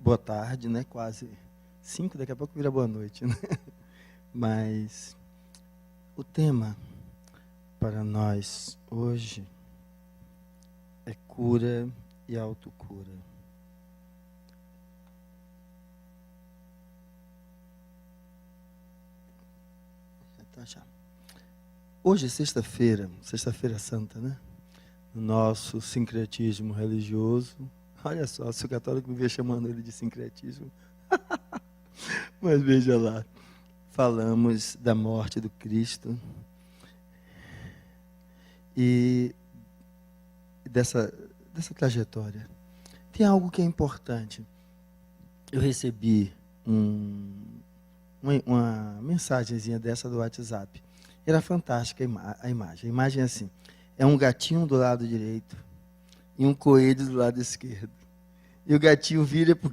boa tarde, né? Quase 5, daqui a pouco vira boa noite, né? Mas o tema para nós hoje é cura e autocura. Hoje é sexta-feira santa, né? No nosso sincretismo religioso. Olha só, se o católico me vê chamando ele de sincretismo. Mas veja lá, falamos da morte do Cristo e dessa trajetória. Tem algo que é importante. Eu recebi uma mensagenzinha dessa do WhatsApp. Era fantástica a imagem. A imagem é assim, é um gatinho do lado direito e um coelho do lado esquerdo. E o gatinho vira pro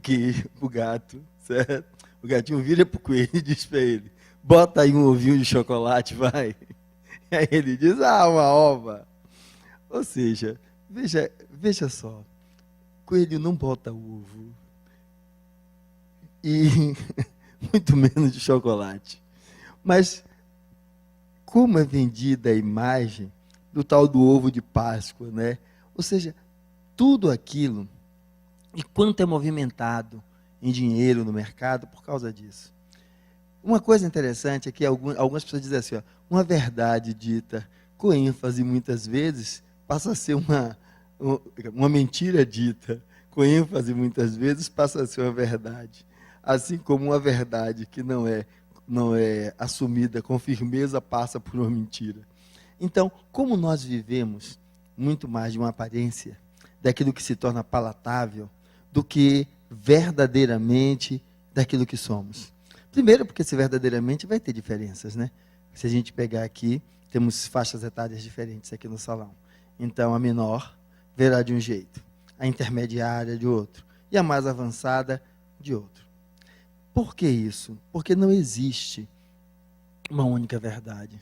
gato, certo? O gatinho vira pro coelho e diz para ele, bota aí um ovinho de chocolate, vai. E aí ele diz, uma ova. Ou seja, veja só, coelho não bota ovo. E muito menos de chocolate. Mas como é vendida a imagem do tal do ovo de Páscoa, né? Ou seja, tudo aquilo, e quanto é movimentado em dinheiro no mercado por causa disso. Uma coisa interessante é que algumas pessoas dizem assim, uma verdade dita com ênfase muitas vezes passa a ser uma mentira dita com ênfase muitas vezes passa a ser uma verdade. Assim como uma verdade que não é assumida com firmeza passa por uma mentira. Então, como nós vivemos muito mais de uma aparência, daquilo que se torna palatável, do que verdadeiramente daquilo que somos. Primeiro, porque se verdadeiramente vai ter diferenças, né? Se a gente pegar aqui, temos faixas etárias diferentes aqui no salão. Então, a menor verá de um jeito, a intermediária de outro, e a mais avançada de outro. Por que isso? Porque não existe uma única verdade.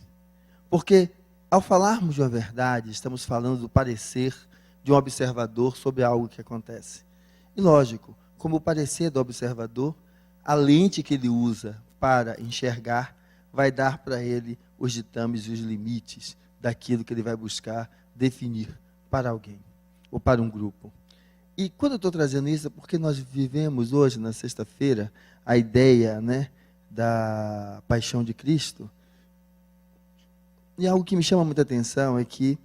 Porque, ao falarmos de uma verdade, estamos falando do parecer de um observador sobre algo que acontece. E lógico, como o parecer do observador, a lente que ele usa para enxergar vai dar para ele os ditames e os limites daquilo que ele vai buscar definir para alguém ou para um grupo. E quando eu estou trazendo isso é porque nós vivemos hoje, na sexta-feira, a ideia, né, da paixão de Cristo. E algo que me chama muita atenção é que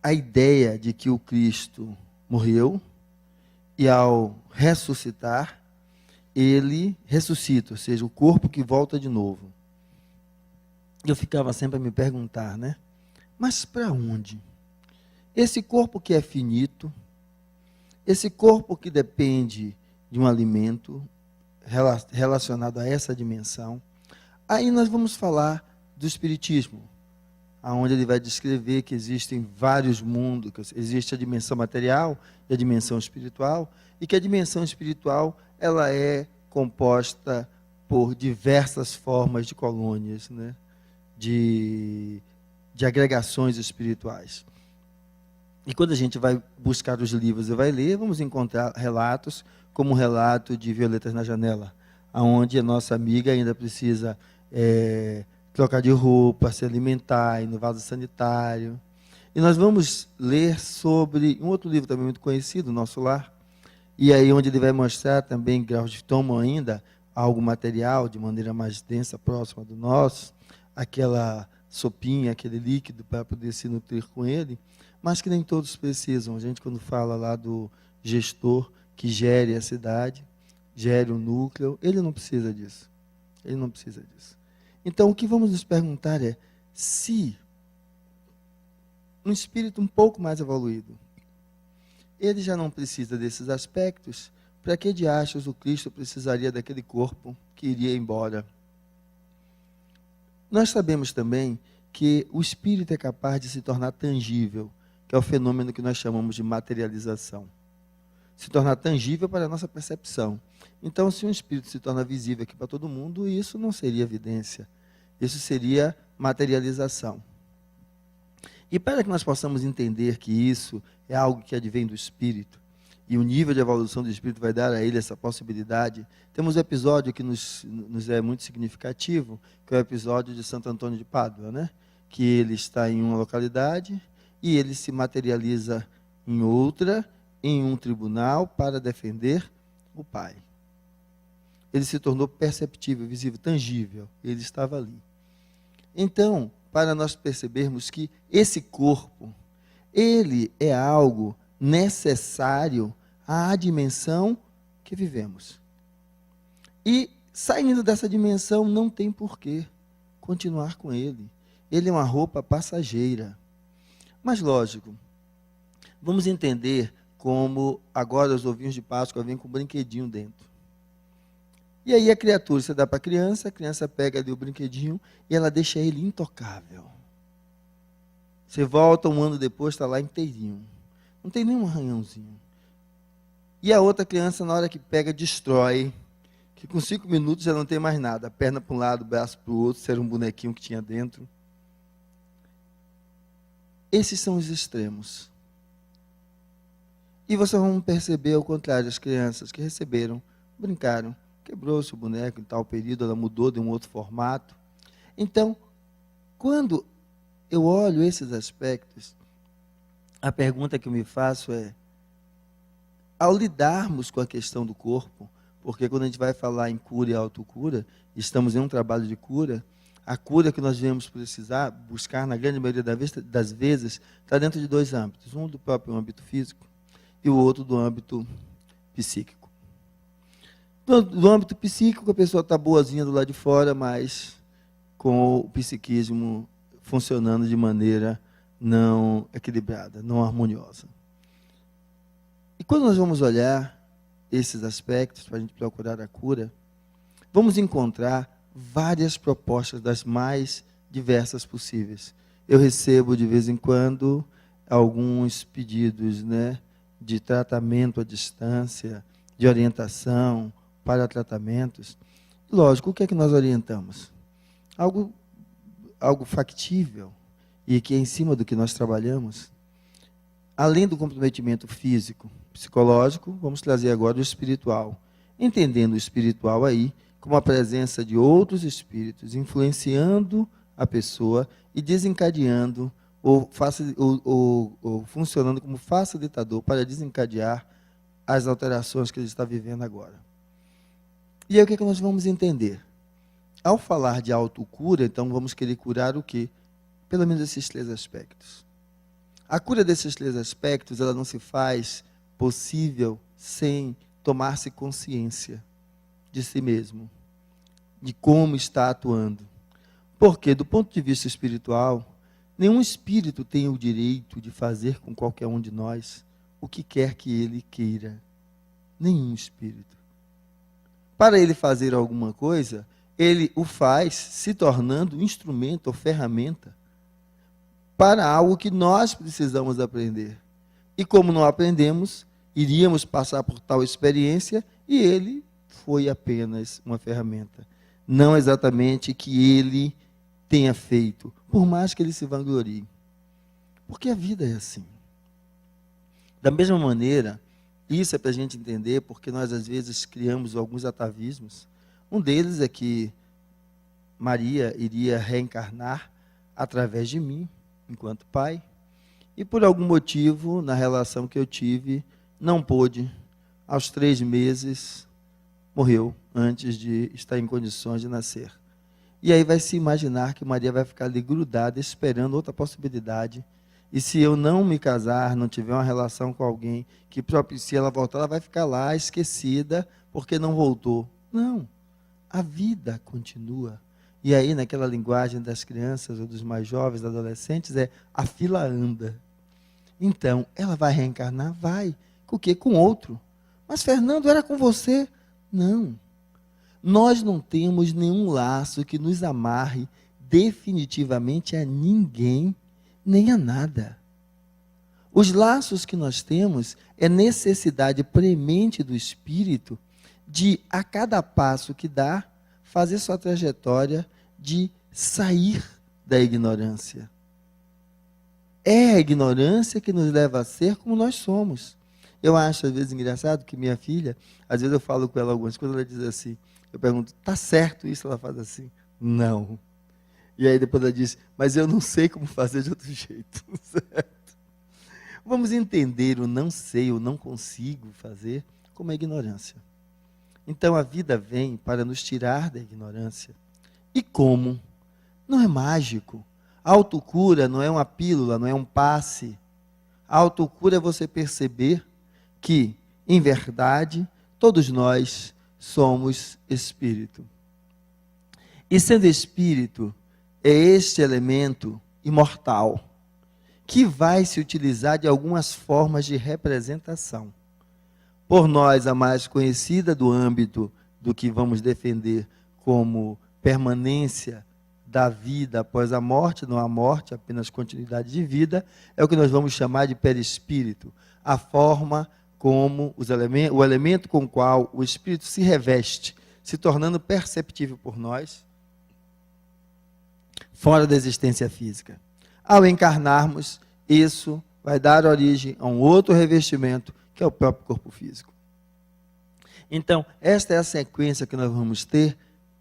a ideia de que o Cristo morreu e ao ressuscitar, ele ressuscita, ou seja, o corpo que volta de novo. Eu ficava sempre a me perguntar, né? Mas para onde? Esse corpo que é finito, esse corpo que depende de um alimento relacionado a essa dimensão, aí nós vamos falar do Espiritismo, onde ele vai descrever que existem vários mundos, que existe a dimensão material e a dimensão espiritual, e que a dimensão espiritual ela é composta por diversas formas de colônias, né? de agregações espirituais. E quando a gente vai buscar os livros e vai ler, vamos encontrar relatos, como o relato de Violetas na Janela, onde a nossa amiga ainda precisa trocar de roupa, se alimentar, ir no vaso sanitário. E nós vamos ler sobre um outro livro também muito conhecido, Nosso Lar, e aí onde ele vai mostrar também graus de tomo ainda, algo material, de maneira mais densa, próxima do nosso, aquela sopinha, aquele líquido para poder se nutrir com ele, mas que nem todos precisam. A gente, quando fala lá do gestor que gere a cidade, gere o núcleo, ele não precisa disso. Ele não precisa disso. Então, o que vamos nos perguntar é, se um espírito um pouco mais evoluído, ele já não precisa desses aspectos, para que de achos o Cristo precisaria daquele corpo que iria embora? Nós sabemos também que o espírito é capaz de se tornar tangível, que é o fenômeno que nós chamamos de materialização. Se tornar tangível para a nossa percepção. Então, se um espírito se torna visível aqui para todo mundo, isso não seria evidência. Isso seria materialização. E para que nós possamos entender que isso é algo que advém do espírito, e o nível de evolução do espírito vai dar a ele essa possibilidade. Temos um episódio que nos é muito significativo, que é o episódio de Santo Antônio de Pádua, né? Que ele está em uma localidade e ele se materializa em outra, em um tribunal, para defender o Pai. Ele se tornou perceptível, visível, tangível. Ele estava ali. Então, para nós percebermos que esse corpo, ele é algo necessário à dimensão que vivemos. E, saindo dessa dimensão, não tem porquê continuar com ele. Ele é uma roupa passageira. Mas, lógico, vamos entender como agora os ovinhos de Páscoa vêm com um brinquedinho dentro. E aí a criatura, você dá para a criança pega ali o brinquedinho e ela deixa ele intocável. Você volta um ano depois, está lá inteirinho. Não tem nenhum arranhãozinho. E a outra criança, na hora que pega, destrói. Que com 5 minutos já não tem mais nada. A perna para um lado, o braço para o outro, se era um bonequinho que tinha dentro. Esses são os extremos. E vocês vão perceber, ao contrário, as crianças que receberam, brincaram, quebrou-se o boneco em tal período, ela mudou de um outro formato. Então, quando eu olho esses aspectos, a pergunta que eu me faço é, ao lidarmos com a questão do corpo, porque quando a gente vai falar em cura e autocura, estamos em um trabalho de cura, a cura que nós devemos precisar, buscar na grande maioria das vezes, está dentro de 2 âmbitos, um do próprio âmbito físico e o outro do âmbito psíquico. Do âmbito psíquico, a pessoa está boazinha do lado de fora, mas com o psiquismo funcionando de maneira não equilibrada, não harmoniosa. E quando nós vamos olhar esses aspectos, para a gente procurar a cura, vamos encontrar várias propostas das mais diversas possíveis. Eu recebo, de vez em quando, alguns pedidos, né, de tratamento à distância, de orientação para tratamentos. Lógico, o que é que nós orientamos? Algo factível e que é em cima do que nós trabalhamos. Além do comprometimento físico, psicológico, vamos trazer agora o espiritual. Entendendo o espiritual aí como a presença de outros espíritos influenciando a pessoa e desencadeando ou funcionando como facilitador para desencadear as alterações que ele está vivendo agora. E aí o que é que nós vamos entender? Ao falar de autocura, então vamos querer curar o quê? Pelo menos esses 3 aspectos. A cura desses 3 aspectos, ela não se faz possível sem tomar-se consciência de si mesmo, de como está atuando. Porque, do ponto de vista espiritual, nenhum espírito tem o direito de fazer com qualquer um de nós o que quer que ele queira. Nenhum espírito. Para ele fazer alguma coisa, ele o faz se tornando instrumento ou ferramenta para algo que nós precisamos aprender. E como não aprendemos, iríamos passar por tal experiência e ele foi apenas uma ferramenta. Não exatamente que ele tenha feito, por mais que ele se vanglorie. Porque a vida é assim. Da mesma maneira, isso é para a gente entender, porque nós às vezes criamos alguns atavismos. Um deles é que Maria iria reencarnar através de mim, enquanto pai, e por algum motivo, na relação que eu tive, não pôde, aos 3 meses, morreu, antes de estar em condições de nascer. E aí vai se imaginar que Maria vai ficar ali grudada, esperando outra possibilidade, e se eu não me casar, não tiver uma relação com alguém que propicie ela voltar, ela vai ficar lá esquecida, porque não voltou. Não, a vida continua. E aí, naquela linguagem das crianças, ou dos mais jovens, adolescentes, a fila anda. Então, ela vai reencarnar? Vai. Com o quê? Com outro. Mas, Fernando, era com você? Não. Nós não temos nenhum laço que nos amarre definitivamente a ninguém, nem a nada. Os laços que nós temos é necessidade premente do espírito de, a cada passo que dá, fazer sua trajetória de sair da ignorância. É a ignorância que nos leva a ser como nós somos. Eu acho, às vezes, engraçado que minha filha, às vezes eu falo com ela algumas coisas, ela diz assim, eu pergunto, tá certo isso? Ela faz assim, não. E aí depois ela diz, mas eu não sei como fazer de outro jeito. Certo? Vamos entender o não sei, o não consigo fazer, como a ignorância. Então a vida vem para nos tirar da ignorância. E como? Não é mágico. A autocura não é uma pílula, não é um passe. A autocura é você perceber que, em verdade, todos nós somos espírito. E sendo espírito, é este elemento imortal que vai se utilizar de algumas formas de representação. Por nós, a mais conhecida do âmbito do que vamos defender como permanência da vida após a morte, não a morte, apenas continuidade de vida, é o que nós vamos chamar de perispírito, a forma como o elemento com o qual o espírito se reveste, se tornando perceptível por nós, fora da existência física. Ao encarnarmos, isso vai dar origem a um outro revestimento, que é o próprio corpo físico. Então, esta é a sequência que nós vamos ter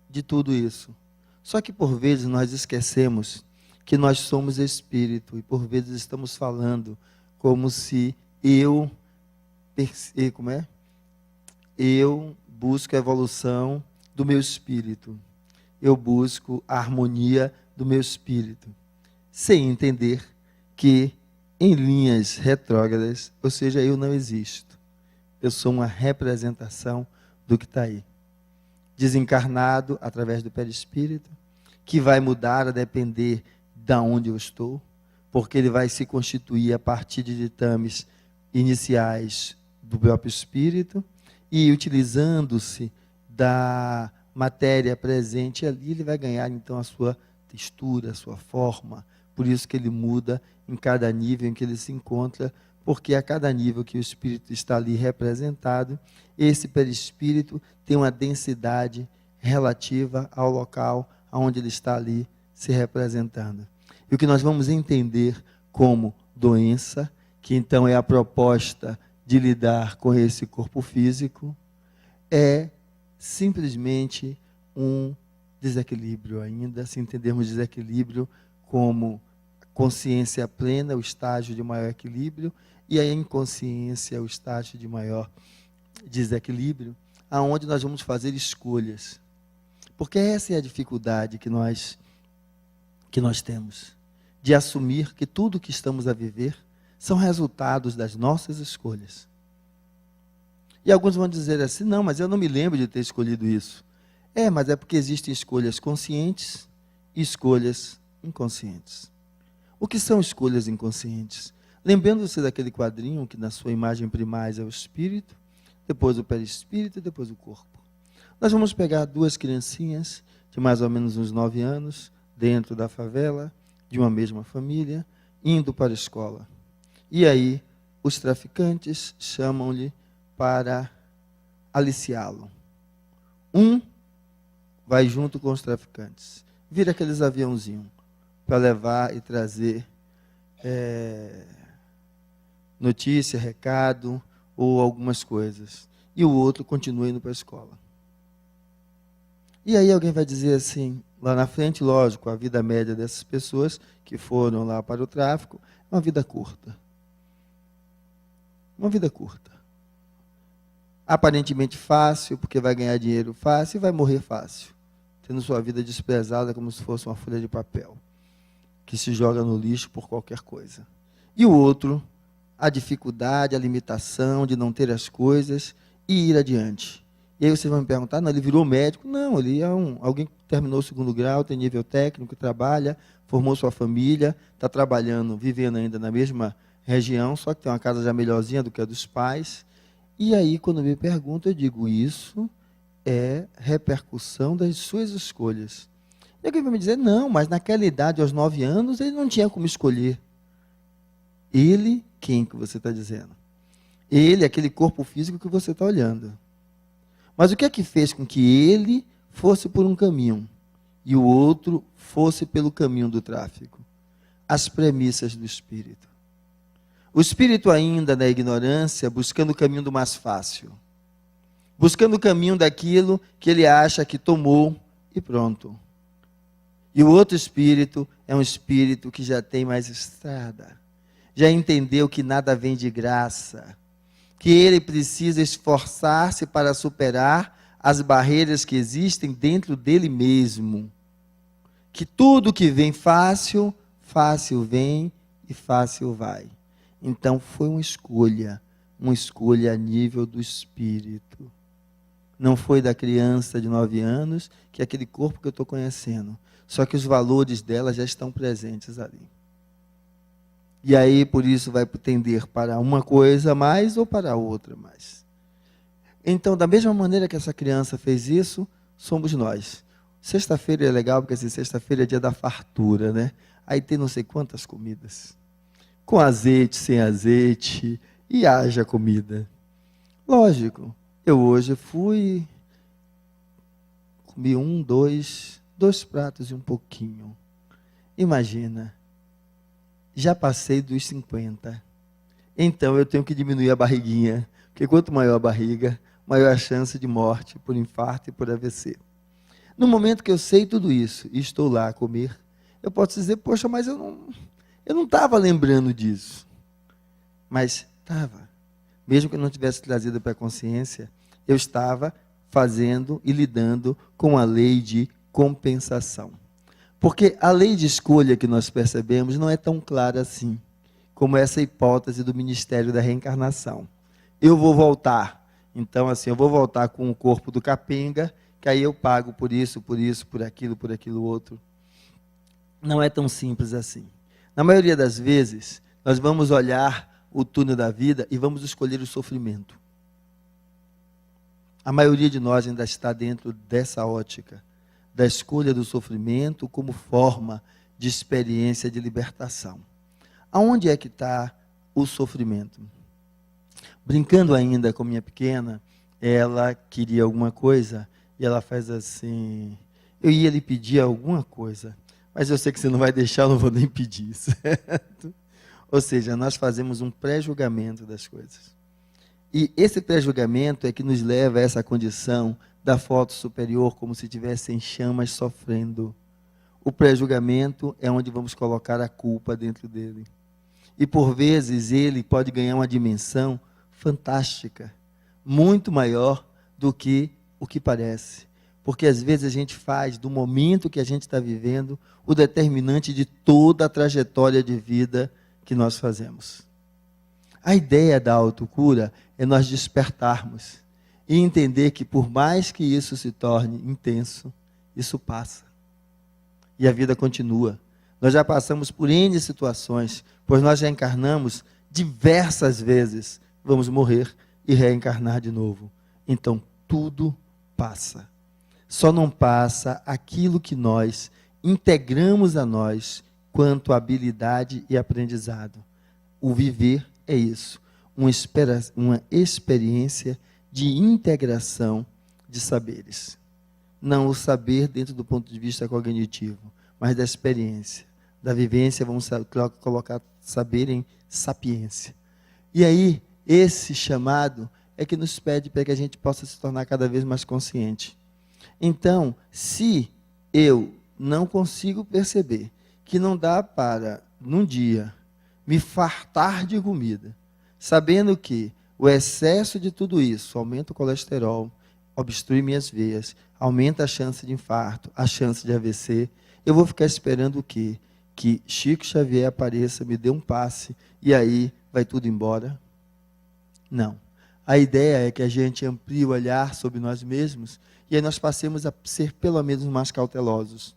de tudo isso. Só que por vezes nós esquecemos que nós somos espírito, e por vezes estamos falando como se eu busco a evolução do meu espírito. Eu busco a harmonia do meu espírito, sem entender que em linhas retrógradas, ou seja, eu não existo. Eu sou uma representação do que está aí. Desencarnado através do perispírito, que vai mudar a depender de onde eu estou, porque ele vai se constituir a partir de ditames iniciais do próprio espírito, e utilizando-se da matéria presente ali, ele vai ganhar então a sua textura, a sua forma. Por isso que ele muda em cada nível em que ele se encontra, porque a cada nível que o espírito está ali representado, esse perispírito tem uma densidade relativa ao local onde ele está ali se representando. E o que nós vamos entender como doença, que então é a proposta de lidar com esse corpo físico, é simplesmente um desequilíbrio ainda, se entendermos desequilíbrio como consciência plena, o estágio de maior equilíbrio, e a inconsciência, o estágio de maior desequilíbrio, aonde nós vamos fazer escolhas. Porque essa é a dificuldade que nós temos, de assumir que tudo que estamos a viver são resultados das nossas escolhas. E alguns vão dizer assim, não, mas eu não me lembro de ter escolhido isso. Mas é porque existem escolhas conscientes e escolhas inconscientes. O que são escolhas inconscientes? Lembrando-se daquele quadrinho que na sua imagem primaz é o espírito, depois o perispírito e depois o corpo. Nós vamos pegar duas criancinhas de mais ou menos uns 9 anos, dentro da favela, de uma mesma família, indo para a escola. E aí, os traficantes chamam-lhe para aliciá-lo. Um vai junto com os traficantes, vira aqueles aviãozinhos para levar e trazer notícia, recado ou algumas coisas. E o outro continua indo para a escola. E aí alguém vai dizer assim, lá na frente, lógico, a vida média dessas pessoas que foram lá para o tráfico é uma vida curta. Uma vida curta. Aparentemente fácil, porque vai ganhar dinheiro fácil e vai morrer fácil, tendo sua vida desprezada como se fosse uma folha de papel, que se joga no lixo por qualquer coisa. E o outro, a dificuldade, a limitação de não ter as coisas e ir adiante. E aí vocês vão me perguntar, não, ele virou médico? Não, ele é alguém que terminou o 2º grau, tem nível técnico, trabalha, formou sua família, está trabalhando, vivendo ainda na mesma região, só que tem uma casa já melhorzinha do que a dos pais. E aí, quando me perguntam, eu digo, isso é repercussão das suas escolhas. E alguém vai me dizer, não, mas naquela idade, aos 9 anos, ele não tinha como escolher. Ele, quem que você está dizendo? Ele, aquele corpo físico que você está olhando. Mas o que é que fez com que ele fosse por um caminho e o outro fosse pelo caminho do tráfico? As premissas do espírito. O espírito ainda na ignorância, buscando o caminho do mais fácil. Buscando o caminho daquilo que ele acha que tomou e pronto. E o outro espírito é um espírito que já tem mais estrada. Já entendeu que nada vem de graça. Que ele precisa esforçar-se para superar as barreiras que existem dentro dele mesmo. Que tudo que vem fácil, fácil vem e fácil vai. Então foi uma escolha a nível do espírito. Não foi da criança de 9 anos, que é aquele corpo que eu estou conhecendo. Só que os valores dela já estão presentes ali. E aí, por isso, vai tender para uma coisa mais ou para outra mais. Então, da mesma maneira que essa criança fez isso, somos nós. Sexta-feira é legal, porque assim, sexta-feira é dia da fartura, né? Aí tem não sei quantas comidas. Com azeite, sem azeite, e haja comida. Lógico, eu hoje fui, comi dois pratos e um pouquinho. Imagina, já passei dos 50. Então eu tenho que diminuir a barriguinha, porque quanto maior a barriga, maior a chance de morte por infarto e por AVC. No momento que eu sei tudo isso e estou lá a comer, eu posso dizer, poxa, mas eu não estava lembrando disso. Mas estava. Mesmo que eu não tivesse trazido para a consciência, eu estava fazendo e lidando com a lei de compensação. Porque a lei de escolha que nós percebemos não é tão clara assim, como essa hipótese do ministério da reencarnação. Eu vou voltar. Então, assim, eu vou voltar com o corpo do capenga, que aí eu pago por isso, por aquilo outro. Não é tão simples assim. Na maioria das vezes, nós vamos olhar o túnel da vida e vamos escolher o sofrimento. A maioria de nós ainda está dentro dessa ótica, da escolha do sofrimento como forma de experiência de libertação. Aonde é que está o sofrimento? Brincando ainda com minha pequena, ela queria alguma coisa e ela faz assim, eu ia lhe pedir alguma coisa, mas eu sei que você não vai deixar, eu não vou nem pedir, certo? Ou seja, nós fazemos um pré-julgamento das coisas. E esse pré-julgamento é que nos leva a essa condição da foto superior, como se estivesse em chamas sofrendo. O pré-julgamento é onde vamos colocar a culpa dentro dele. E por vezes ele pode ganhar uma dimensão fantástica, muito maior do que o que parece. Porque às vezes a gente faz do momento que a gente está vivendo o determinante de toda a trajetória de vida que nós fazemos. A ideia da autocura é nós despertarmos e entender que por mais que isso se torne intenso, isso passa. E a vida continua. Nós já passamos por N situações, pois nós já encarnamos diversas vezes. Vamos morrer e reencarnar de novo. Então, tudo passa. Só não passa aquilo que nós integramos a nós quanto habilidade e aprendizado. O viver é isso, uma experiência de integração de saberes. Não o saber dentro do ponto de vista cognitivo, mas da experiência, da vivência, vamos colocar saber em sapiência. E aí, esse chamado é que nos pede para que a gente possa se tornar cada vez mais consciente. Então, se eu não consigo perceber que não dá para, num dia, me fartar de comida, sabendo que o excesso de tudo isso aumenta o colesterol, obstrui minhas veias, aumenta a chance de infarto, a chance de AVC, eu vou ficar esperando o quê? Que Chico Xavier apareça, me dê um passe, e aí vai tudo embora? Não. A ideia é que a gente amplie o olhar sobre nós mesmos, e aí nós passemos a ser pelo menos mais cautelosos.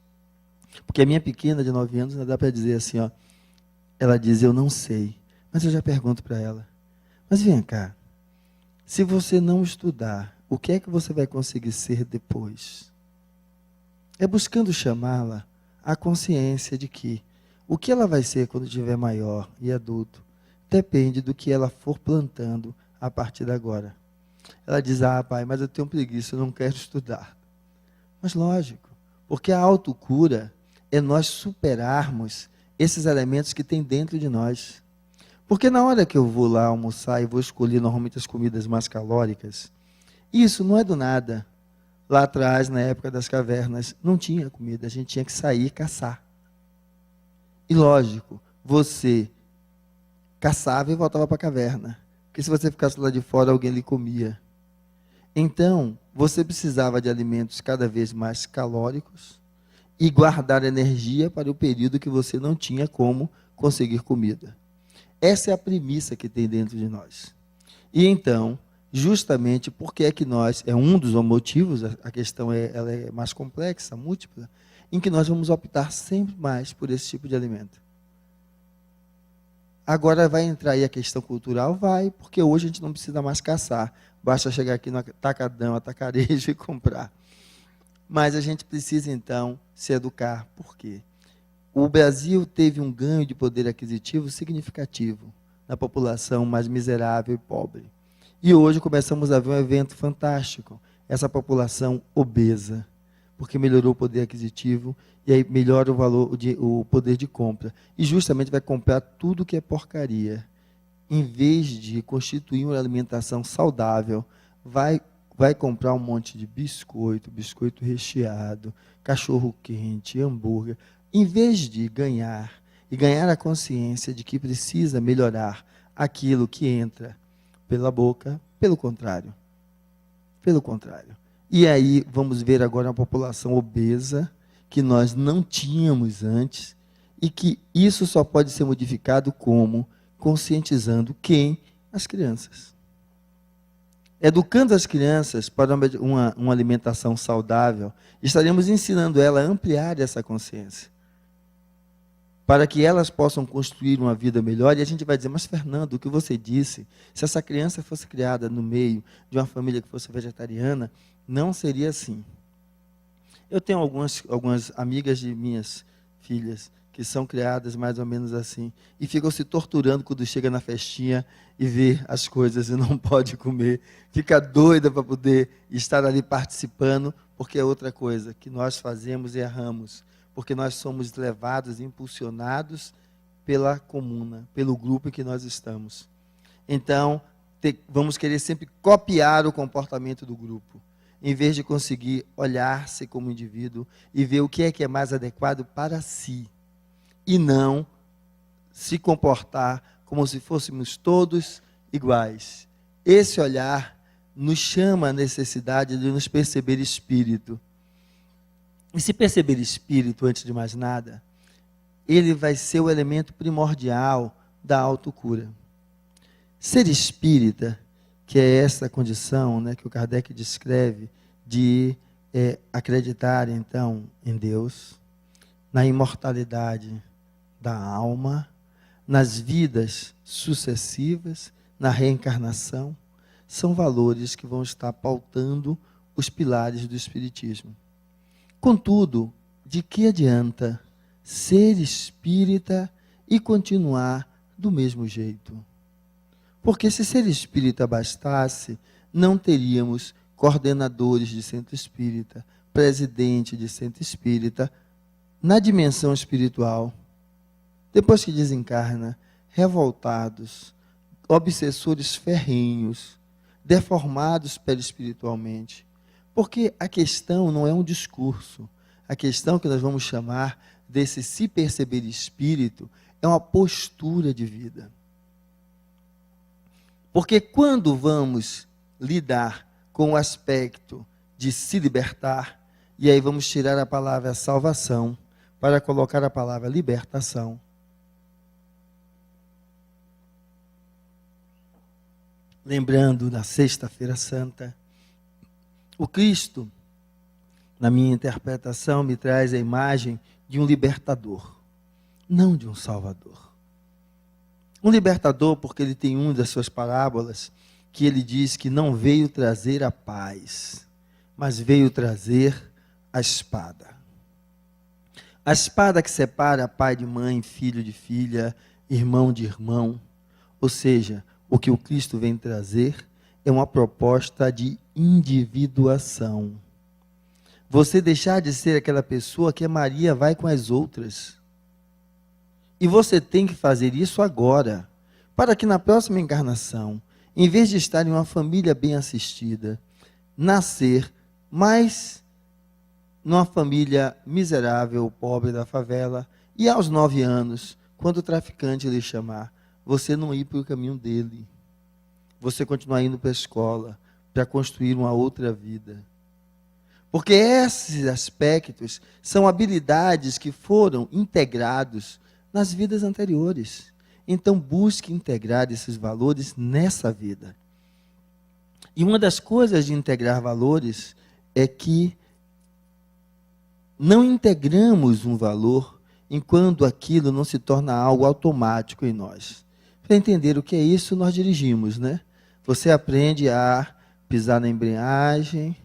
Porque a minha pequena de 9 anos, ainda dá para dizer assim, ó, ela diz, eu não sei, mas eu já pergunto para ela, mas vem cá, se você não estudar, o que é que você vai conseguir ser depois? É buscando chamá-la à consciência de que o que ela vai ser quando estiver maior e adulto, depende do que ela for plantando a partir de agora. Ela diz, pai, mas eu tenho preguiça, eu não quero estudar. Mas lógico, porque a autocura é nós superarmos esses elementos que tem dentro de nós. Porque na hora que eu vou lá almoçar e vou escolher normalmente as comidas mais calóricas, isso não é do nada. Lá atrás, na época das cavernas, não tinha comida, a gente tinha que sair e caçar. E lógico, você caçava e voltava para a caverna. Porque se você ficasse lá de fora, alguém lhe comia. Então, você precisava de alimentos cada vez mais calóricos e guardar energia para o período que você não tinha como conseguir comida. Essa é a premissa que tem dentro de nós. E então, justamente porque é que nós, é um dos motivos, a questão ela é mais complexa, múltipla, em que nós vamos optar sempre mais por esse tipo de alimento. Agora vai entrar aí a questão cultural? Vai, porque hoje a gente não precisa mais caçar. Basta chegar aqui no atacadão, atacarejo e comprar. Mas a gente precisa, então, se educar. Por quê? O Brasil teve um ganho de poder aquisitivo significativo na população mais miserável e pobre. E hoje começamos a ver um evento fantástico. Essa população obesa, porque melhorou o poder aquisitivo e aí melhora o valor, o poder de compra. E justamente vai comprar tudo que é porcaria. Em vez de constituir uma alimentação saudável, vai comprar um monte de biscoito recheado, cachorro quente, hambúrguer. Em vez de ganhar a consciência de que precisa melhorar aquilo que entra pela boca, pelo contrário. Pelo contrário. E aí vamos ver agora uma população obesa, que nós não tínhamos antes, e que isso só pode ser modificado como? Conscientizando quem? As crianças. Educando as crianças para uma alimentação saudável, estaremos ensinando ela a ampliar essa consciência. Para que elas possam construir uma vida melhor. E a gente vai dizer, mas Fernando, o que você disse, se essa criança fosse criada no meio de uma família que fosse vegetariana, não seria assim. Eu tenho algumas amigas de minhas filhas que são criadas mais ou menos assim, e ficam se torturando quando chega na festinha e vê as coisas e não pode comer. Fica doida para poder estar ali participando, porque é outra coisa que nós fazemos e erramos. Porque nós somos levados, impulsionados pela comuna, pelo grupo em que nós estamos. Então, vamos querer sempre copiar o comportamento do grupo, em vez de conseguir olhar-se como indivíduo e ver o que é mais adequado para si, e não se comportar como se fôssemos todos iguais. Esse olhar nos chama a necessidade de nos perceber espírito. E se perceber espírito, antes de mais nada, ele vai ser o elemento primordial da autocura. Ser espírita, que é essa condição, né, que o Kardec descreve, de acreditar, então, em Deus, na imortalidade da alma, nas vidas sucessivas, na reencarnação, são valores que vão estar pautando os pilares do Espiritismo. Contudo, de que adianta ser espírita e continuar do mesmo jeito? Porque se ser espírita bastasse, não teríamos coordenadores de centro espírita, presidente de centro espírita, na dimensão espiritual. Depois que desencarna, revoltados, obsessores ferrenhos, deformados perispiritualmente. Porque a questão não é um discurso. A questão que nós vamos chamar desse se perceber espírito é uma postura de vida. Porque quando vamos lidar com o aspecto de se libertar, e aí vamos tirar a palavra salvação para colocar a palavra libertação. Lembrando da Sexta-feira Santa, o Cristo, na minha interpretação, me traz a imagem de um libertador, não de um salvador. Um libertador, porque ele tem uma das suas parábolas, que ele diz que não veio trazer a paz, mas veio trazer a espada. A espada que separa pai de mãe, filho de filha, irmão de irmão. Ou seja, o que o Cristo vem trazer é uma proposta de individuação. Você deixar de ser aquela pessoa que a Maria vai com as outras. E você tem que fazer isso agora. para que na próxima encarnação, em vez de estar em uma família bem assistida, nascer mais numa família miserável, pobre da favela, e aos 9 anos, quando o traficante lhe chamar, você não ir para o caminho dele, você continuar indo para a escola, para construir uma outra vida. Porque esses aspectos são habilidades que foram integrados nas vidas anteriores. Então, busque integrar esses valores nessa vida. E uma das coisas de integrar valores é que não integramos um valor enquanto aquilo não se torna algo automático em nós. Para entender o que é isso, nós dirigimos, né? Você aprende a pisar na embreagem,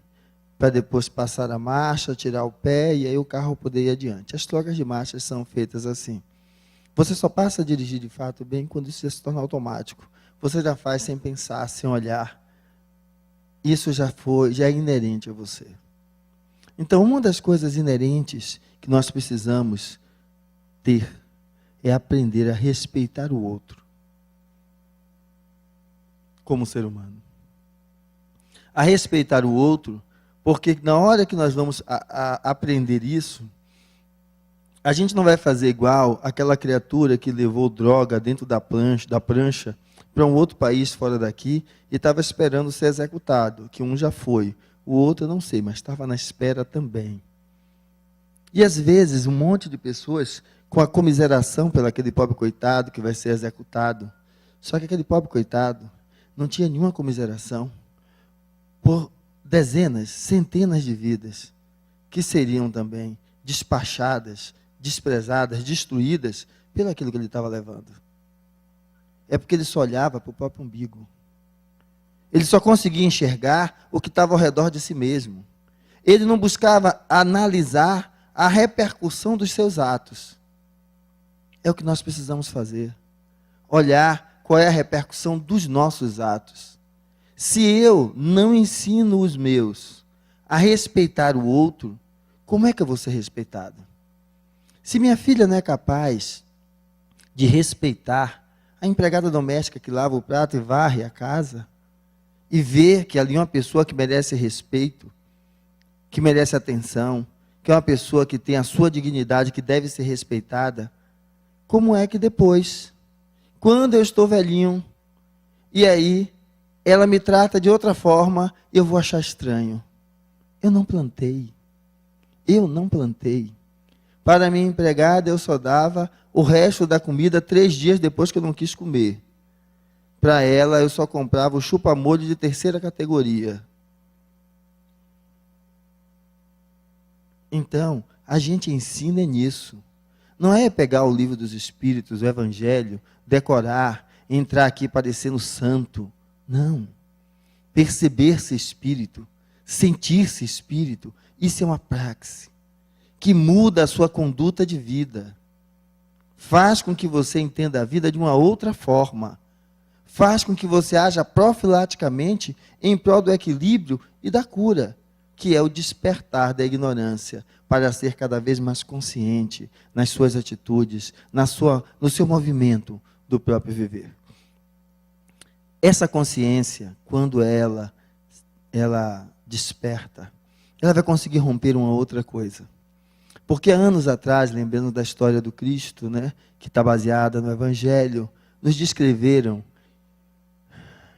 para depois passar a marcha, tirar o pé, e aí o carro poder ir adiante. As trocas de marchas são feitas assim. Você só passa a dirigir de fato bem quando isso se torna automático. Você já faz sem pensar, sem olhar. Isso já é inerente a você. Então, uma das coisas inerentes que nós precisamos ter é aprender a respeitar o outro como ser humano. A respeitar o outro, porque na hora que nós vamos aprender isso, a gente não vai fazer igual aquela criatura que levou droga dentro da prancha para um outro país fora daqui e estava esperando ser executado, que um já foi, o outro eu não sei, mas estava na espera também. E às vezes um monte de pessoas com a comiseração pelo aquele pobre coitado que vai ser executado, só que aquele pobre coitado não tinha nenhuma comiseração por dezenas, centenas de vidas que seriam também despachadas, desprezadas, destruídas pelo aquilo que ele estava levando. É porque ele só olhava para o próprio umbigo. Ele só conseguia enxergar o que estava ao redor de si mesmo. Ele não buscava analisar a repercussão dos seus atos. É o que nós precisamos fazer. Olhar qual é a repercussão dos nossos atos. Se eu não ensino os meus a respeitar o outro, como é que eu vou ser respeitado? Se minha filha não é capaz de respeitar a empregada doméstica que lava o prato e varre a casa, e ver que ali é uma pessoa que merece respeito, que merece atenção, que é uma pessoa que tem a sua dignidade, que deve ser respeitada, como é que depois, quando eu estou velhinho, e aí ela me trata de outra forma, eu vou achar estranho? Eu não plantei. Para a minha empregada, eu só dava o resto da comida 3 dias depois que eu não quis comer. Para ela, eu só comprava o chupa-molho de 3ª categoria. Então, a gente ensina nisso. Não é pegar o livro dos Espíritos, o Evangelho, decorar, entrar aqui parecendo santo. Não. Perceber-se espírito, sentir-se espírito, isso é uma praxe que muda a sua conduta de vida. Faz com que você entenda a vida de uma outra forma. Faz com que você haja profilaticamente em prol do equilíbrio e da cura, que é o despertar da ignorância, para ser cada vez mais consciente nas suas atitudes, no seu movimento do próprio viver. Essa consciência, quando ela desperta, ela vai conseguir romper uma outra coisa. Porque há anos atrás, lembrando da história do Cristo, né, que está baseada no Evangelho, nos descreveram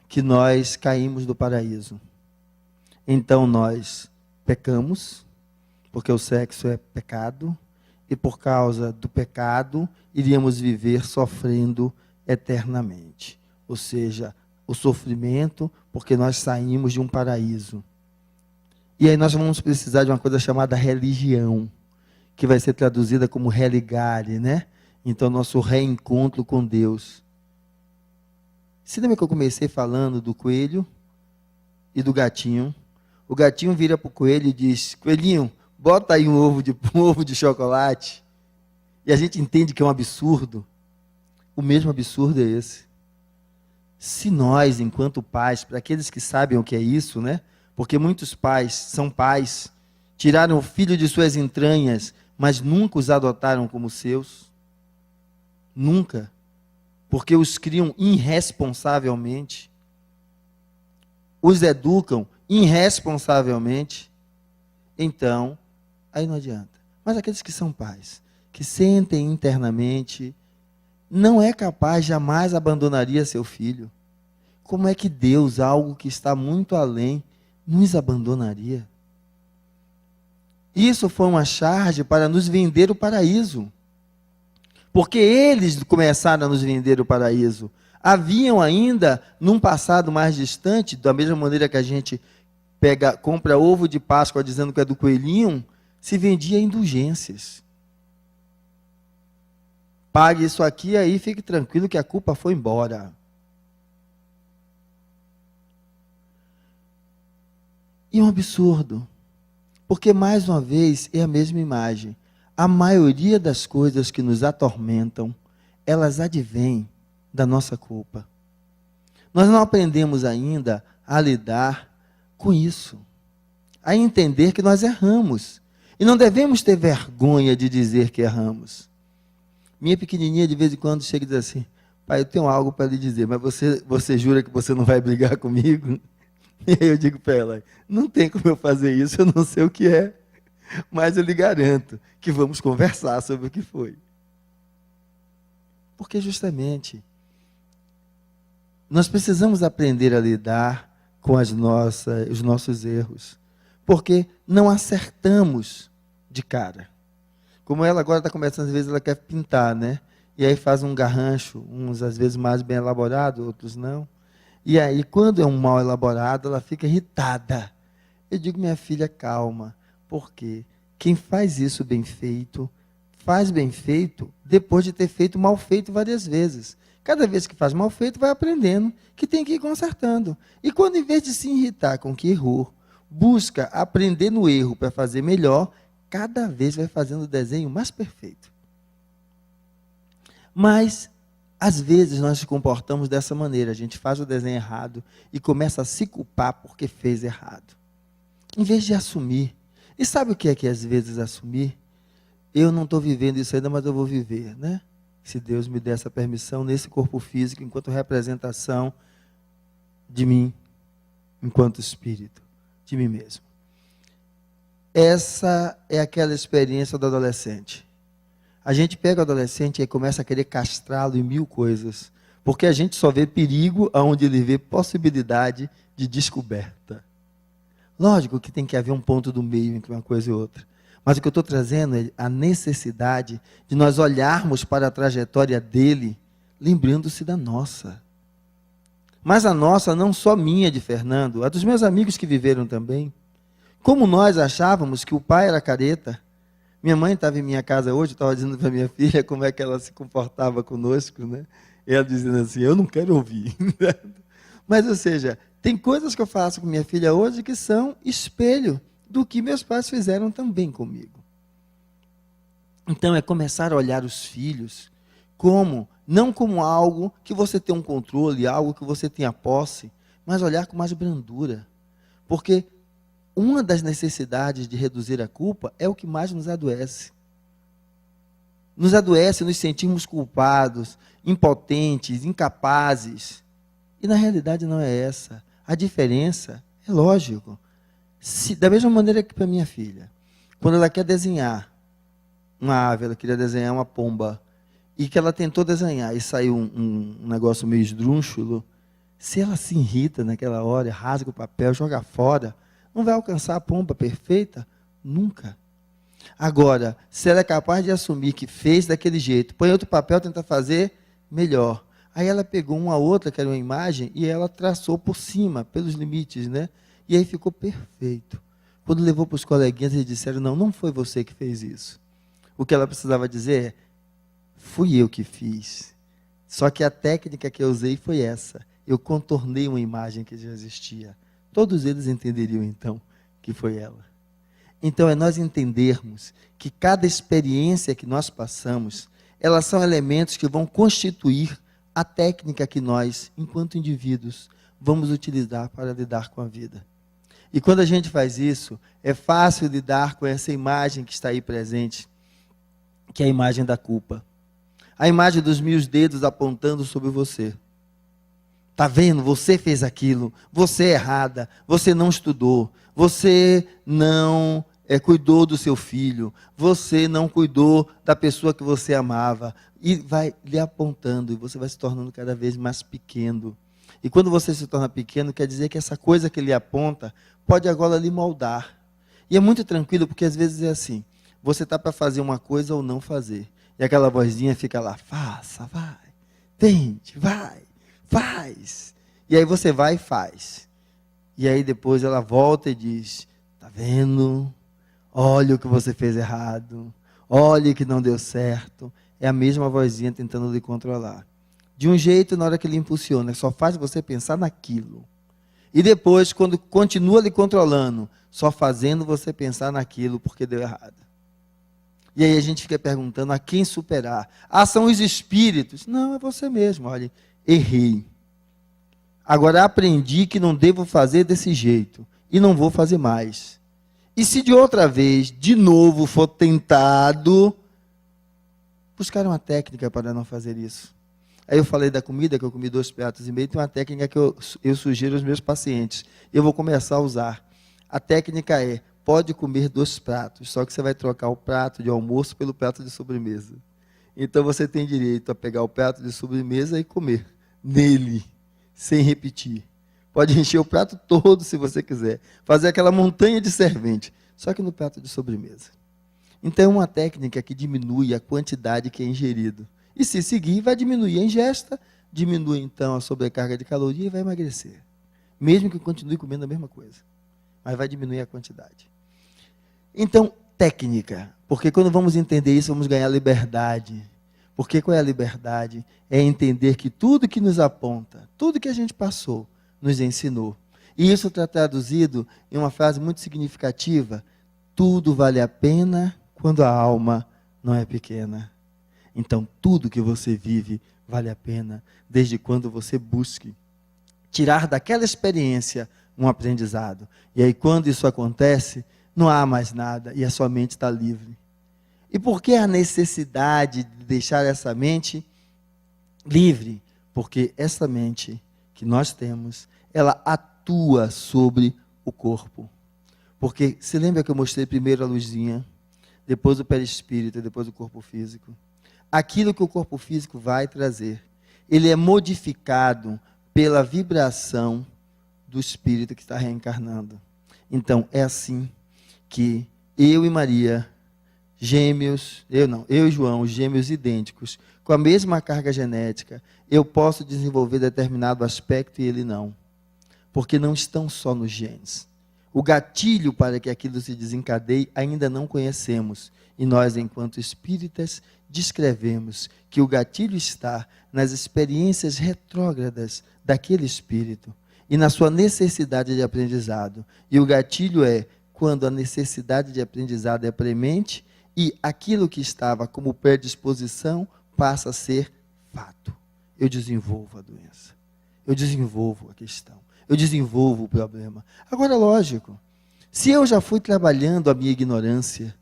que nós caímos do paraíso. Então nós pecamos, porque o sexo é pecado, e por causa do pecado, iríamos viver sofrendo eternamente. Ou seja, o sofrimento, porque nós saímos de um paraíso. E aí nós vamos precisar de uma coisa chamada religião, que vai ser traduzida como religare, né? Então, nosso reencontro com Deus. Se lembra que eu comecei falando do coelho e do gatinho? O gatinho vira para o coelho e diz: coelhinho, bota aí um ovo de chocolate. E a gente entende que é um absurdo. O mesmo absurdo é esse. Se nós, enquanto pais, para aqueles que sabem o que é isso, né? Porque muitos pais são pais, tiraram o filho de suas entranhas, mas nunca os adotaram como seus. Nunca. porque os criam irresponsavelmente, os educam irresponsavelmente, então, aí não adianta. Mas aqueles que são pais, que sentem internamente, não é capaz, jamais abandonaria seu filho. Como é que Deus, algo que está muito além, nos abandonaria? Isso foi uma charge para nos vender o paraíso. Porque eles começaram a nos vender o paraíso. Haviam ainda, num passado mais distante, da mesma maneira que a gente compra ovo de Páscoa dizendo que é do coelhinho, se vendia indulgências. Pague isso aqui, aí fique tranquilo que a culpa foi embora. E um absurdo, porque mais uma vez é a mesma imagem. A maioria das coisas que nos atormentam, elas advêm da nossa culpa. Nós não aprendemos ainda a lidar com isso, a entender que nós erramos. E não devemos ter vergonha de dizer que erramos. Minha pequenininha de vez em quando chega e diz assim: pai, eu tenho algo para lhe dizer, mas você jura que você não vai brigar comigo? E aí eu digo para ela: não tem como eu fazer isso, eu não sei o que é, mas eu lhe garanto que vamos conversar sobre o que foi. Porque justamente nós precisamos aprender a lidar com os nossos erros, porque não acertamos de cara. Como ela agora está começando, às vezes ela quer pintar, né? E aí faz um garrancho, uns às vezes mais bem elaborado, outros não. E aí, quando é um mal elaborado, ela fica irritada. Eu digo: minha filha, calma, porque quem faz isso bem feito, faz bem feito depois de ter feito mal feito várias vezes. Cada vez que faz mal feito, vai aprendendo que tem que ir consertando. E quando, em vez de se irritar com o que errou, busca aprender no erro para fazer melhor, cada vez vai fazendo o desenho mais perfeito. Mas, às vezes, nós nos comportamos dessa maneira. A gente faz o desenho errado e começa a se culpar porque fez errado. Em vez de assumir. E sabe o que é às vezes assumir? Eu não estou vivendo isso ainda, mas eu vou viver, né? Se Deus me der essa permissão, nesse corpo físico, enquanto representação de mim, enquanto espírito, de mim mesmo. Essa é aquela experiência do adolescente. A gente pega o adolescente e começa a querer castrá-lo em mil coisas, porque a gente só vê perigo onde ele vê possibilidade de descoberta. Lógico que tem que haver um ponto do meio entre uma coisa e outra. Mas o que eu estou trazendo é a necessidade de nós olharmos para a trajetória dele, lembrando-se da nossa. Mas a nossa, não só minha, de Fernando, a dos meus amigos que viveram também. Como nós achávamos que o pai era careta. Minha mãe estava em minha casa hoje, estava dizendo para minha filha como é que ela se comportava conosco, né? E ela dizendo assim: eu não quero ouvir. Mas, ou seja, tem coisas que eu faço com minha filha hoje que são espelho do que meus pais fizeram também comigo. Então, é começar a olhar os filhos não como algo que você tem um controle, algo que você tenha posse, mas olhar com mais brandura. Porque uma das necessidades de reduzir a culpa é o que mais nos adoece. Nos adoece nos sentirmos culpados, impotentes, incapazes. E na realidade não é essa. A diferença é lógico. Da mesma maneira que para minha filha, quando ela quer desenhar uma ave, ela queria desenhar uma pomba, e que ela tentou desenhar e saiu um negócio meio esdrúxulo, se ela se irrita naquela hora, rasga o papel, joga fora, não vai alcançar a pomba perfeita? Nunca. Agora, se ela é capaz de assumir que fez daquele jeito, põe outro papel, tenta fazer melhor. Aí ela pegou uma outra, que era uma imagem, e ela traçou por cima, pelos limites, né? E aí ficou perfeito. Quando levou para os coleguinhas, eles disseram: não foi você que fez isso. O que ela precisava dizer é: fui eu que fiz. Só que a técnica que eu usei foi essa. Eu contornei uma imagem que já existia. Todos eles entenderiam, então, que foi ela. Então, é nós entendermos que cada experiência que nós passamos, elas são elementos que vão constituir a técnica que nós, enquanto indivíduos, vamos utilizar para lidar com a vida. E quando a gente faz isso, é fácil lidar com essa imagem que está aí presente, que é a imagem da culpa. A imagem dos 1000 dedos apontando sobre você. Está vendo? Você fez aquilo. Você é errada. Você não estudou. Você não cuidou do seu filho. Você não cuidou da pessoa que você amava. E vai lhe apontando. E você vai se tornando cada vez mais pequeno. E quando você se torna pequeno, quer dizer que essa coisa que ele aponta pode agora lhe moldar. E é muito tranquilo, porque às vezes é assim. Você está para fazer uma coisa ou não fazer. E aquela vozinha fica lá, faça, vai, tente, vai, faz. E aí você vai e faz. E aí depois ela volta e diz, está vendo? Olha o que você fez errado. Olha que não deu certo. É a mesma vozinha tentando lhe controlar. De um jeito, na hora que ele impulsiona, só faz você pensar naquilo. E depois, quando continua lhe controlando, só fazendo você pensar naquilo porque deu errado. E aí a gente fica perguntando a quem superar. Ah, são os espíritos. Não, é você mesmo. Olha, errei. Agora aprendi que não devo fazer desse jeito. E não vou fazer mais. E se de outra vez, de novo, for tentado, buscar uma técnica para não fazer isso. Aí eu falei da comida, que eu comi 2,5 pratos. Tem uma técnica que eu sugiro aos meus pacientes. Eu vou começar a usar. A técnica é, pode comer 2 pratos, só que você vai trocar o prato de almoço pelo prato de sobremesa. Então você tem direito a pegar o prato de sobremesa e comer nele, sem repetir. Pode encher o prato todo se você quiser. Fazer aquela montanha de servente, só que no prato de sobremesa. Então é uma técnica que diminui a quantidade que é ingerido. E se seguir, vai diminuir a ingesta, diminui então a sobrecarga de caloria e vai emagrecer. Mesmo que continue comendo a mesma coisa. Mas vai diminuir a quantidade. Então, técnica. Porque quando vamos entender isso, vamos ganhar liberdade. Porque qual é a liberdade? É entender que tudo que nos aponta, tudo que a gente passou, nos ensinou. E isso está traduzido em uma frase muito significativa. Tudo vale a pena quando a alma não é pequena. Então, tudo que você vive vale a pena, desde quando você busque tirar daquela experiência um aprendizado. E aí, quando isso acontece, não há mais nada e a sua mente está livre. E por que a necessidade de deixar essa mente livre? Porque essa mente que nós temos, ela atua sobre o corpo. Porque, se lembra que eu mostrei primeiro a luzinha, depois o perispírito e depois o corpo físico? Aquilo que o corpo físico vai trazer, ele é modificado pela vibração do espírito que está reencarnando. Então, é assim que eu e Maria, gêmeos, eu e João, gêmeos idênticos, com a mesma carga genética, eu posso desenvolver determinado aspecto e ele não. Porque não estão só nos genes. O gatilho para que aquilo se desencadeie ainda não conhecemos. E nós, enquanto espíritas, descrevemos que o gatilho está nas experiências retrógradas daquele espírito e na sua necessidade de aprendizado. E o gatilho é quando a necessidade de aprendizado é premente e aquilo que estava como predisposição passa a ser fato. Eu desenvolvo a doença. Eu desenvolvo a questão. Eu desenvolvo o problema. Agora, lógico, se eu já fui trabalhando a minha ignorância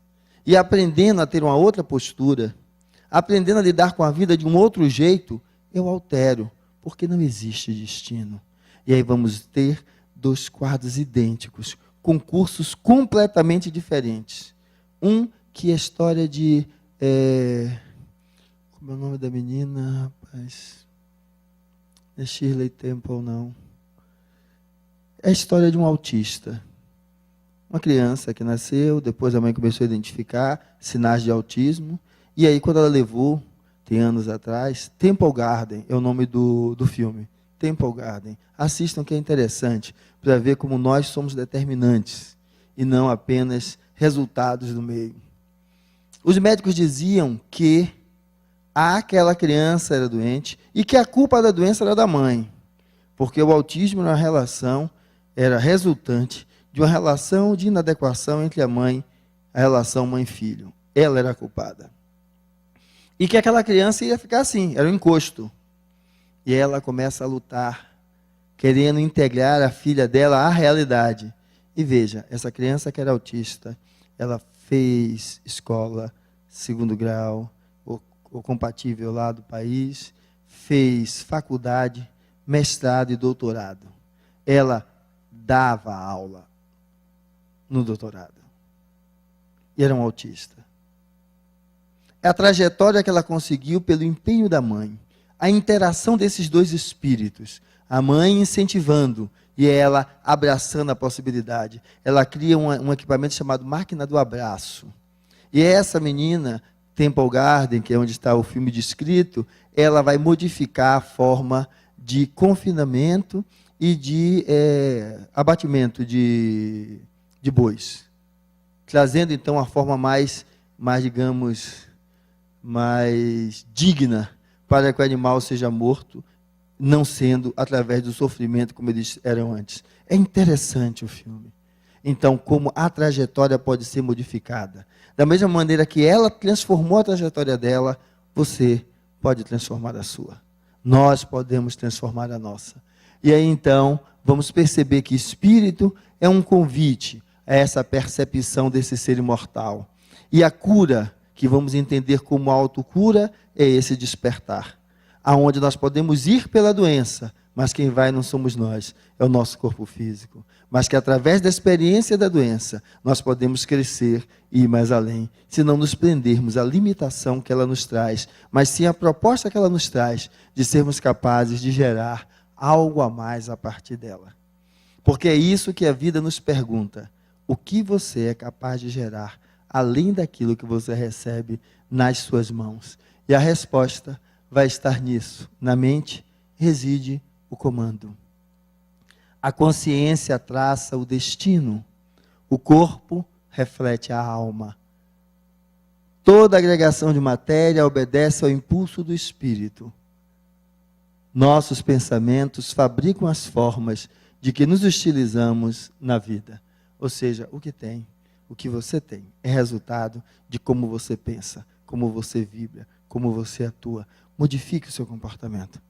e aprendendo a ter uma outra postura, aprendendo a lidar com a vida de um outro jeito, eu altero, porque não existe destino. E aí vamos ter 2 quadros idênticos, com cursos completamente diferentes. Um que é a história de... como é o nome da menina, rapaz? Não é Shirley Temple, não. É a história de um autista. Uma criança que nasceu, depois a mãe começou a identificar sinais de autismo, e aí quando ela levou, tem anos atrás, Temple Garden é o nome do filme. Temple Garden. Assistam, que é interessante, para ver como nós somos determinantes, e não apenas resultados do meio. Os médicos diziam que aquela criança era doente, e que a culpa da doença era da mãe, porque o autismo era uma relação, era resultante de uma relação de inadequação entre a mãe, a relação mãe-filho. Ela era a culpada. E que aquela criança ia ficar assim, era um encosto. E ela começa a lutar, querendo integrar a filha dela à realidade. E veja, essa criança que era autista, ela fez escola, 2º grau, compatível lá do país, fez faculdade, mestrado e doutorado. Ela dava aula no doutorado. E era um autista. É a trajetória que ela conseguiu pelo empenho da mãe. A interação desses dois espíritos. A mãe incentivando e ela abraçando a possibilidade. Ela cria um equipamento chamado máquina do abraço. E essa menina, Temple Garden, que é onde está o filme descrito, ela vai modificar a forma de confinamento e de abatimento de bois. Trazendo, então, a forma mais, digamos, mais digna para que o animal seja morto, não sendo através do sofrimento como eles eram antes. É interessante o filme. Então, como a trajetória pode ser modificada. Da mesma maneira que ela transformou a trajetória dela, você pode transformar a sua. Nós podemos transformar a nossa. E aí, então, vamos perceber que espírito é um convite a essa percepção desse ser imortal. E a cura, que vamos entender como autocura, é esse despertar. Aonde nós podemos ir pela doença, mas quem vai não somos nós, é o nosso corpo físico. Mas que através da experiência da doença, nós podemos crescer e ir mais além, se não nos prendermos à limitação que ela nos traz, mas sim à proposta que ela nos traz, de sermos capazes de gerar algo a mais a partir dela. Porque é isso que a vida nos pergunta. O que você é capaz de gerar, além daquilo que você recebe nas suas mãos? E a resposta vai estar nisso. Na mente reside o comando. A consciência traça o destino. O corpo reflete a alma. Toda agregação de matéria obedece ao impulso do espírito. Nossos pensamentos fabricam as formas de que nos utilizamos na vida. Ou seja, o que tem, o que você tem, é resultado de como você pensa, como você vibra, como você atua. Modifique o seu comportamento.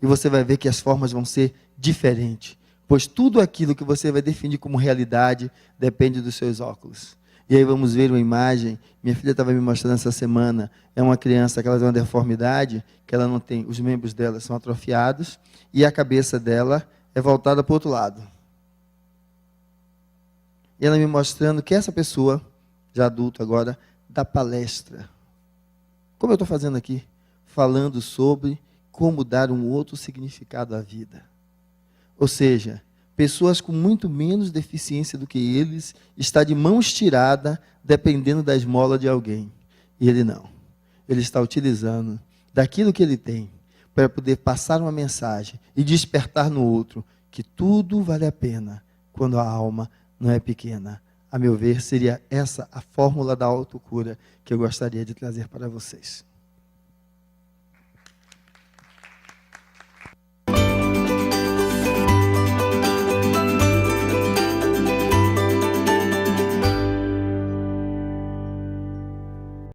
E você vai ver que as formas vão ser diferentes. Pois tudo aquilo que você vai definir como realidade depende dos seus óculos. E aí vamos ver uma imagem. Minha filha estava me mostrando essa semana. É uma criança que ela tem uma deformidade, que ela não tem, os membros dela são atrofiados, e a cabeça dela é voltada para o outro lado. E ela me mostrando que essa pessoa, já adulto agora, dá palestra. Como eu estou fazendo aqui? Falando sobre como dar um outro significado à vida. Ou seja, pessoas com muito menos deficiência do que eles, está de mão estirada, dependendo da esmola de alguém. E ele não. Ele está utilizando daquilo que ele tem, para poder passar uma mensagem e despertar no outro, que tudo vale a pena, quando a alma não é pequena. A meu ver, seria essa a fórmula da autocura que eu gostaria de trazer para vocês.